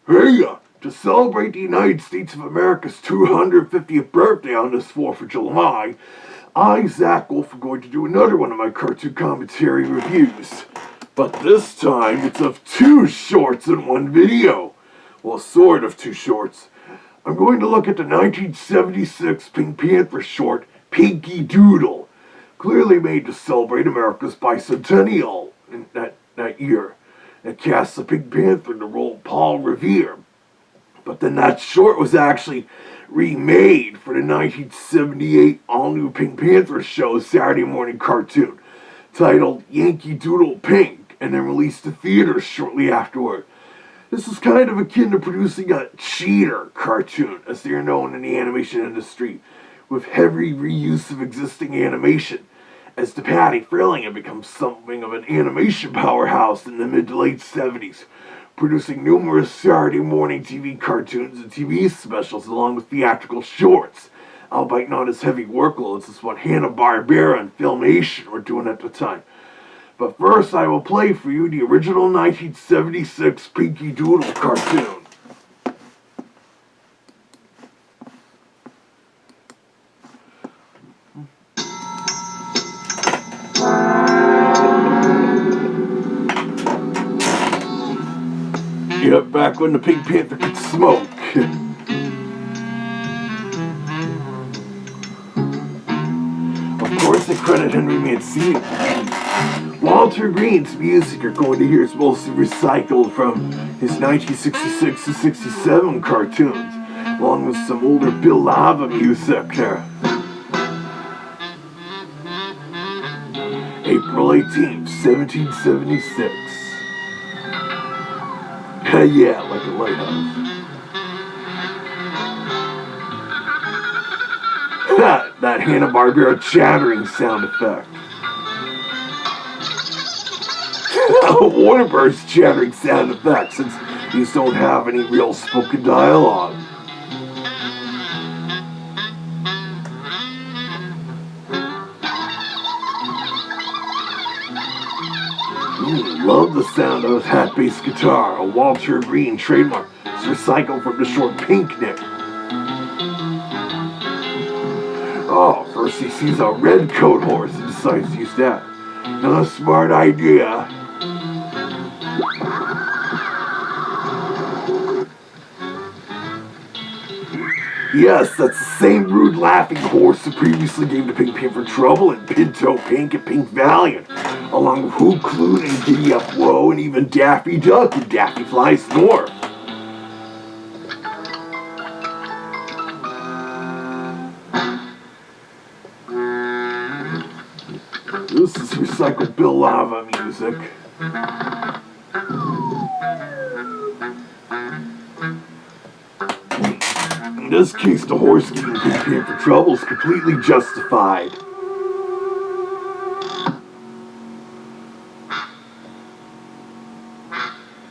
Hey, to celebrate the United States of America's 250th birthday on this 4th of July, I, Zak Wolf, am going to do another one of my cartoon commentary reviews. But this time, it's of two shorts in one video. Well, sort of two shorts. I'm going to look at the 1976 Pink Panther short, Yankee Doodle, clearly made to celebrate America's bicentennial in that year. It casts the Pink Panther in the role of Paul Revere. But then that short was actually remade for the 1978 all-new Pink Panther show Saturday morning cartoon, titled Yankee Doodle Pink, and then released to theaters shortly afterward. This is kind of akin to producing a cheater cartoon, as they are known in the animation industry, with heavy reuse of existing animation, as the Patty Failing had become something of an animation powerhouse in the mid to late 70s, producing numerous Saturday morning TV cartoons and TV specials along with theatrical shorts, albeit not as heavy workloads as what Hanna-Barbera and Filmation were doing at the time. But first I will play for you the original 1976 Pinky Doodle cartoon. Yep, back when the Pink Panther could smoke. Of course, they credit Henry Mancini. Walter Green's music you're going to hear is mostly recycled from his 1966 to 67 cartoons, along with some older Bill Lava music there. April 18th, 1776. Yeah, like a lighthouse. That Hanna-Barbera chattering sound effect. Warner Bros. Chattering sound effect, since these don't have any real spoken dialogue. Love the sound of that bass guitar, a Walter Green trademark. It's recycled from the short Picnic. Oh, first he sees a red coat horse and decides to use that. Not a smart idea. Yes, that's the same rude laughing horse that previously gave the Pink Panther trouble in Pinto Pink and Pink Valiant, along with Who Clued and Giddy Up Whoa and even Daffy Duck and Daffy Flies North. This is recycled Bill Lava music. In this case, the horse giving Pink Panther trouble is completely justified.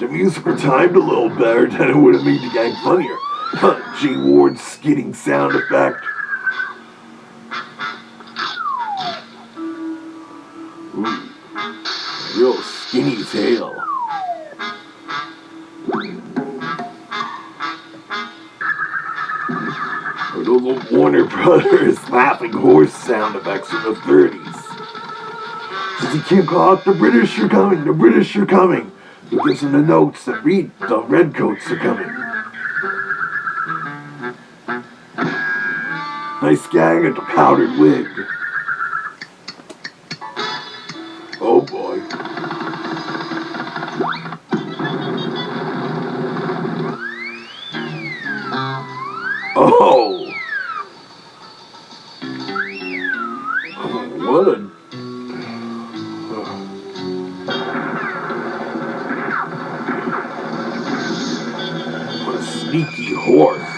The music were timed a little better, then it would have made the gang funnier. G. Ward's skidding sound effect. Ooh, real skinny tail. Or those Warner Brothers laughing horse sound effects from the 30s. Since he can't call out the British are coming, the British are coming. He gives them the notes that read the redcoats are coming. Nice gag at the powdered wig. Oh boy. Oh! What a... What a sneaky horse.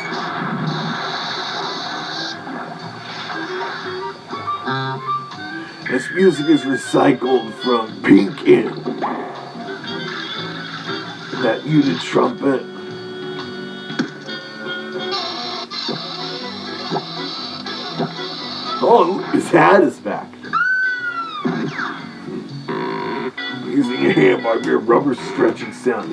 This music is recycled from Pink In. That muted trumpet. Oh, his hat is back. Using a Hanna-Barbera rubber stretching sound.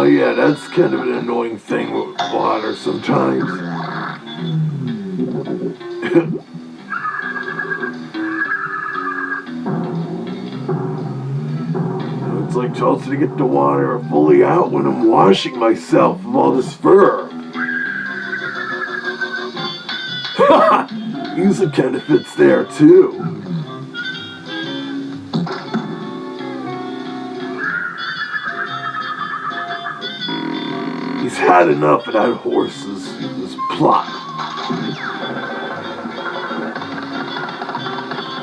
Oh yeah, that's kind of an annoying thing with water sometimes. It's like also to get the water fully out when I'm washing myself of all this fur. Music kind of fits there too. He's had enough of that horse's plot.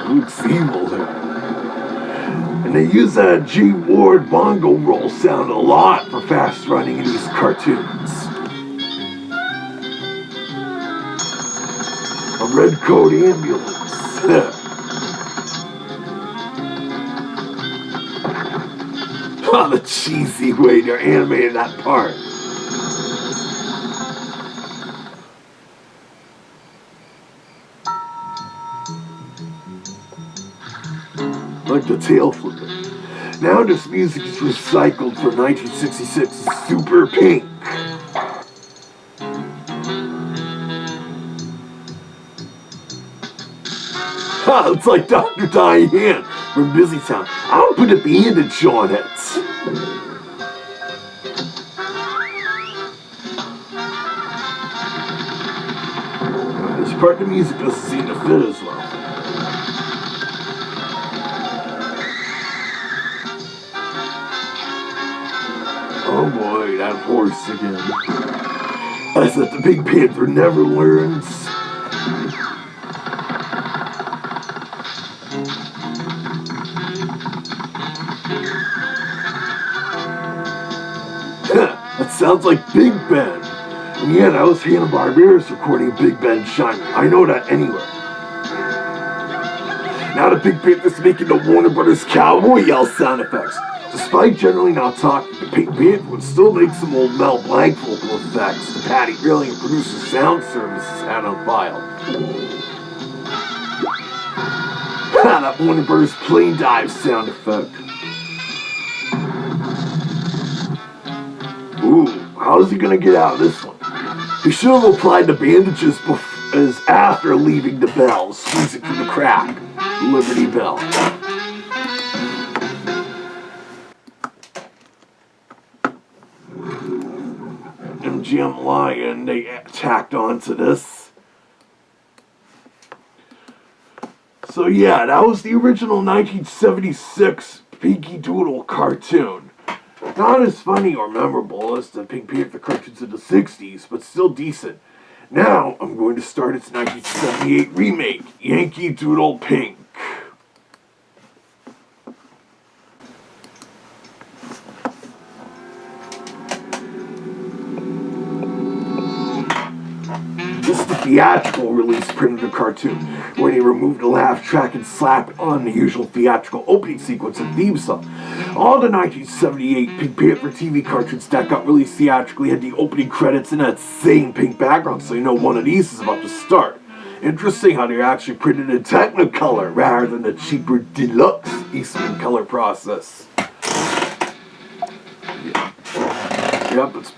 Looks evil there. And they use that G Ward bongo roll sound a lot for fast running in these cartoons. A red coat ambulance. Oh, the cheesy way they're animating that part. Like the tail flipper. Now this music is recycled for 1966 Super Pink. Ha, it's like Dr. Diane from Busytown. I'll put a bandage on it. This part of the music doesn't seem to fit as well. Oh boy, that horse again. I said the Pink Panther never learns. That sounds like Big Ben. And yeah, that was Hanna-Barbera's recording Big Ben Shining. I know that anywhere. Now the Pink Panther's making the Warner Brothers cowboy yell sound effects. Despite generally not talking, the Pink Panther would still make some old Mel Blanc vocal effects the Patty Grilling and Producer Sound Services had on file. That Warner Brothers plane dive sound effect. Ooh, how's he gonna get out of this one? He should have applied the bandages as after leaving the bell, squeezing through the crack. Liberty Bell. MGM Lion, they tacked onto this. So yeah, that was the original 1976 Yankee Doodle cartoon. Not as funny or memorable as the Pink Panther cartoons of the 60s, but still decent. Now, I'm going to start its 1978 remake, Yankee Doodle Pink. This is the theatrical release print of the cartoon, where they removed the laugh track and slapped on the usual theatrical opening sequence and theme song. All the 1978 Pink Panther TV cartoons that got released theatrically had the opening credits in that same pink background, so you know one of these is about to start. Interesting how they're actually printed in Technicolor rather than the cheaper deluxe Eastman color process. Yeah. Yep, it's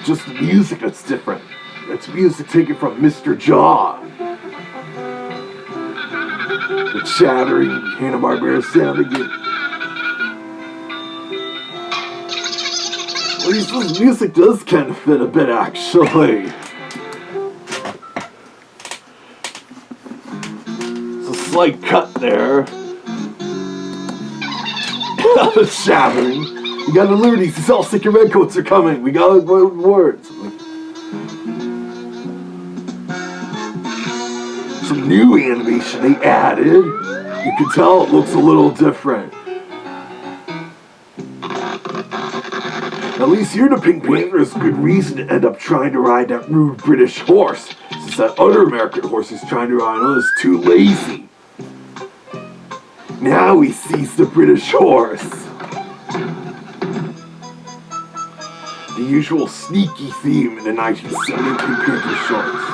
just the music that's different. It's music taken from Mr. Jaw. The chattering Hanna-Barbera sound again. Well, this music does kind of fit a bit, actually. It's a slight cut there. The chattering. We got the liberties. These all sick and redcoats are coming. We got words. Some new animation they added. You can tell it looks a little different. At least here the Pink Panther has good reason to end up trying to ride that rude British horse, since that other American horse he's trying to ride on is too lazy. Now he sees the British horse. The usual sneaky theme in the 1970 Pink Panther shorts.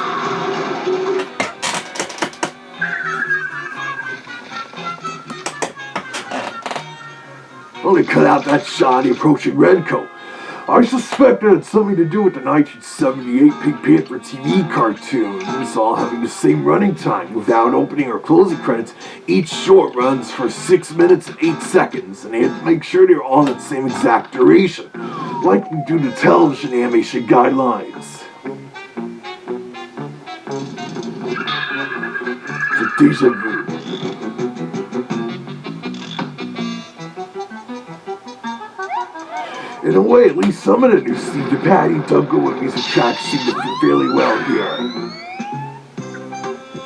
Well, they cut out that shoddy approaching redcoat. I suspect it had something to do with the 1978 Pink Panther TV cartoons, all having the same running time. Without opening or closing credits, each short runs for 6 minutes and 8 seconds, and they had to make sure they were all at the same exact duration, likely due to television animation guidelines. It's a deja vu. In a way, at least some of the new Steve DePatty, Duncan music tracks seem to fit fairly well here.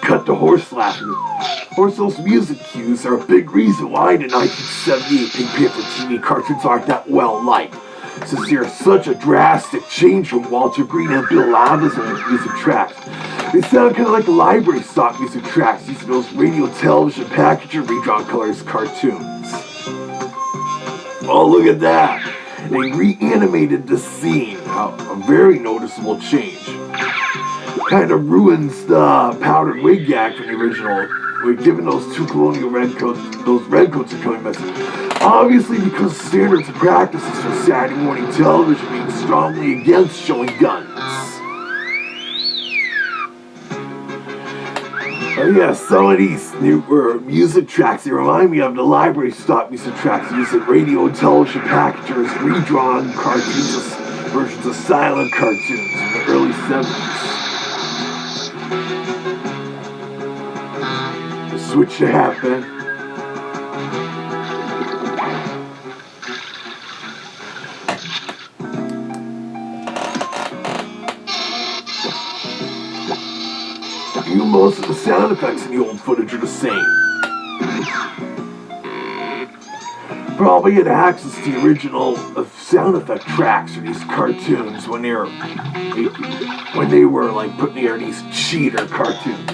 Cut to horse laughing. Of course, those music cues are a big reason why the 1978 Pink Panther TV cartoons aren't that well liked, since they are such a drastic change from Walter Green and Bill Lava's old music tracks. They sound kind of like library stock music tracks using those radio, television, package, and redrawn colors cartoons. Oh, look at that! They reanimated the scene, a very noticeable change. Kind of ruins the powdered wig gag from the original. We're given those two colonial redcoats, those redcoats are coming message. Obviously, because standards and practices for Saturday morning television being strongly against showing guns. Oh yeah, some of these newer music tracks, they remind me of the library stock music tracks used in radio and television packagers, redrawn cartoons, versions of silent cartoons in the early 70s. Switch to hat, man. Most of the sound effects in the old footage are the same. Probably had access to the original sound effect tracks for these cartoons when they were like putting together these cheater cartoons.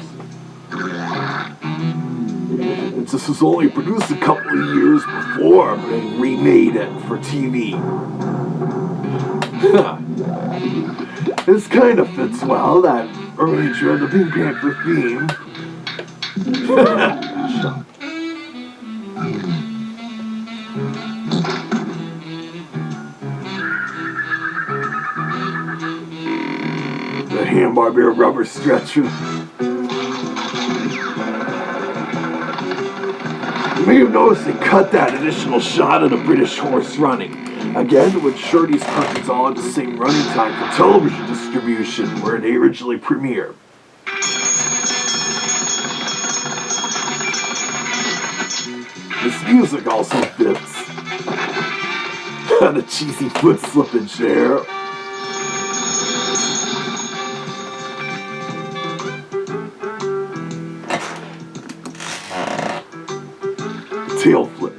And this was only produced a couple of years before, but they remade it for TV. This kind of fits well, that arrangement of the Pink Panther theme. The Hanna-Barbera rubber stretcher. You may have noticed they cut that additional shot of the British horse running. Again, to ensure these cartoons all had the same running time for television distribution where they originally premiered. This music also fits. The cheesy foot slippage there. Tail flip.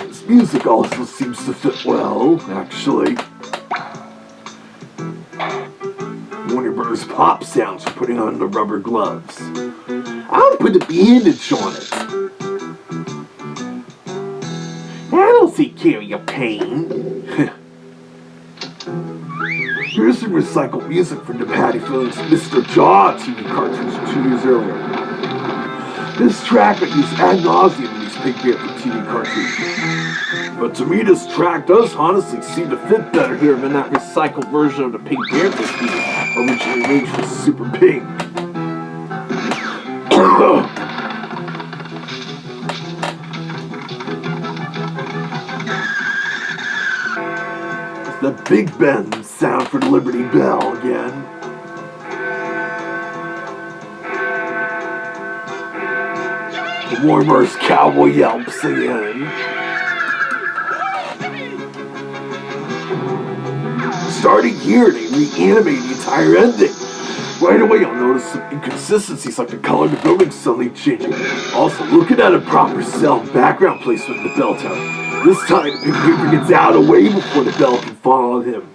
This music also seems to fit well, actually. Warner Brothers pop sounds for putting on the rubber gloves. I'll put a bandage on it. That'll take care of your pain. Here's some recycled music from the Patty Fielding's Mr. Jaw TV cartoons from 2 years earlier. This track got used ad nauseum in these Pink Panther TV cartoons. But to me, this track does honestly seem to fit better here than that recycled version of the Pink Panther theme, originally arranged for Super Pink. It's the Big Ben sound for the Liberty Bell again. The Warner's cowboy yelps again. Starting here, they reanimate the entire ending. Right away, you'll notice some inconsistencies, like the color of the building suddenly changing. Also, looking at a proper sound background placement in the bell tower. This time, Pink Panther gets out of the way before the bell can fall on him.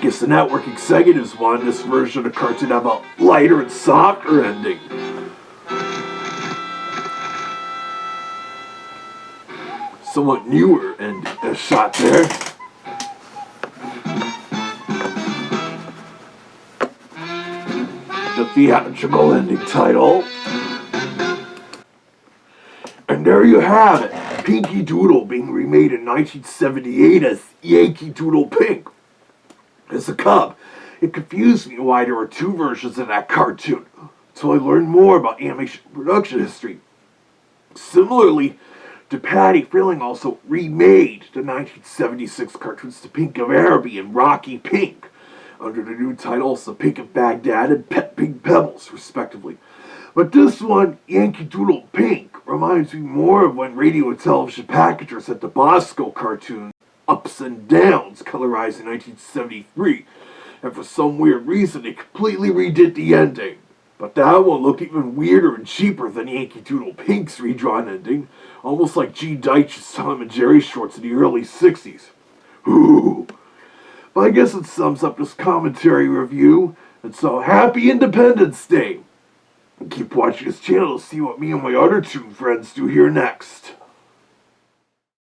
Guess the network executives wanted this version of the cartoon to have a lighter and softer ending. Somewhat newer and a shot there. The theatrical ending title. And there you have it. Pinky Doodle being remade in 1978 as Yankee Doodle Pink. As a cub, it confused me why there were two versions of that cartoon, until I learned more about animation production history. Similarly to Patty Frilling also remade the 1976 cartoons The Pink of Araby and Rocky Pink, under the new titles The Pink of Baghdad and Pet Pink Pebbles, respectively. But this one, Yankee Doodle Pink, reminds me more of when radio and television packagers had the Bosco cartoon Ups and Downs, colorized in 1973, and for some weird reason they completely redid the ending. But that one looked even weirder and cheaper than Yankee Doodle Pink's redrawn ending, almost like G. Deitch's Tom and Jerry shorts in the early 60s. Ooh. But I guess it sums up this commentary review, and so happy Independence Day! And keep watching this channel to see what me and my other two friends do here next.